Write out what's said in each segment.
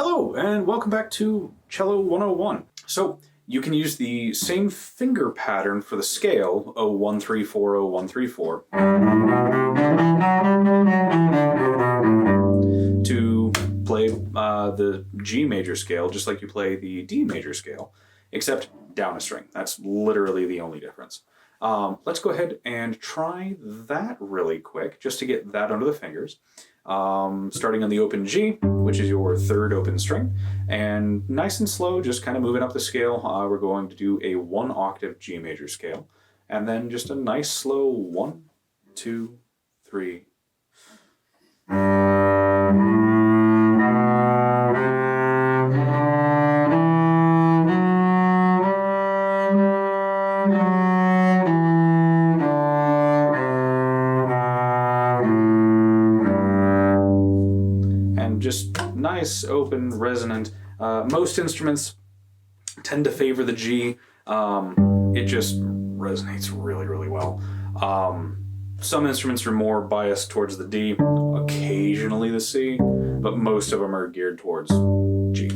Hello, and welcome back to Cello 101. So, you can use the same finger pattern for the scale, 0134, 0134, to play the G major scale, just like you play the D major scale, except down a string. That's literally the only difference. Let's go ahead and try that really quick, just to get that under the fingers. Starting on the open G, which is your third open string, and nice and slow, just kind of moving up the scale. We're going to do a 1 octave G major scale, and then just a nice slow 1, 2, 3. Just nice, open, resonant. Most instruments tend to favor the G. It just resonates really, really well. Some instruments are more biased towards the D, occasionally the C, but most of them are geared towards G.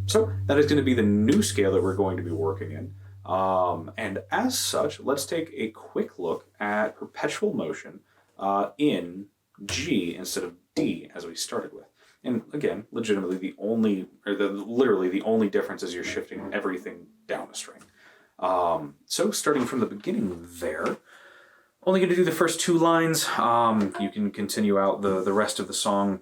So that is going to be the new scale that we're going to be working in. And as such, let's take a quick look at Perpetual Motion in G instead of D as we started with. And again, legitimately literally the only difference is you're shifting everything down a string. So starting from the beginning there, only going to do the first 2 lines. You can continue out the rest of the song.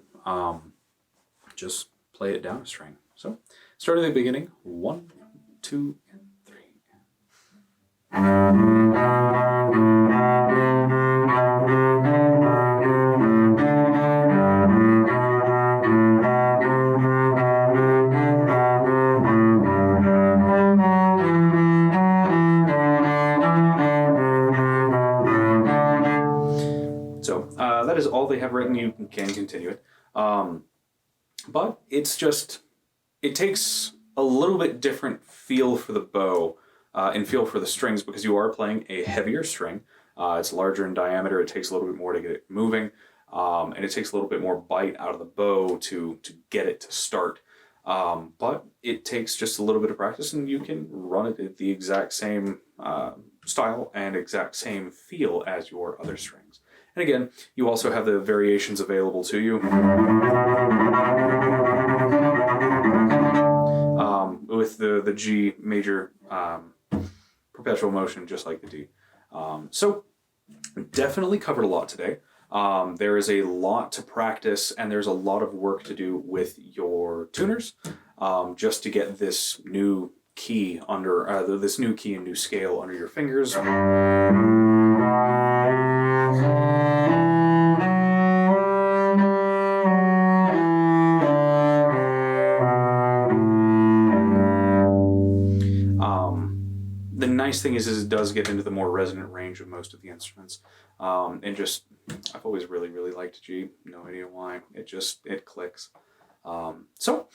Just play it down a string. So start at the beginning, 1, 2, and 3. That is all they have written. You can continue it. But it's just, it takes a little bit different feel for the bow and feel for the strings because you are playing a heavier string. It's larger in diameter. It takes a little bit more to get it moving. And it takes a little bit more bite out of the bow to get it to start. But it takes just a little bit of practice and you can run it at the exact same style and exact same feel as your other strings. And again, you also have the variations available to you with the G major perpetual motion, just like the D. So definitely covered a lot today. There is a lot to practice and there's a lot of work to do with your tuners just to get this new key under this new key and new scale under your fingers. The nice thing is it does get into the more resonant range of most of the instruments. And just, I've always really, really liked G. No idea why. It clicks. So,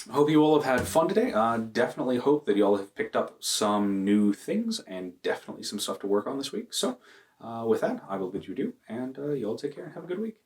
I hope you all have had fun today. Definitely hope that you all have picked up some new things and definitely some stuff to work on this week. So, with that, I will bid you adieu, and you all take care and have a good week.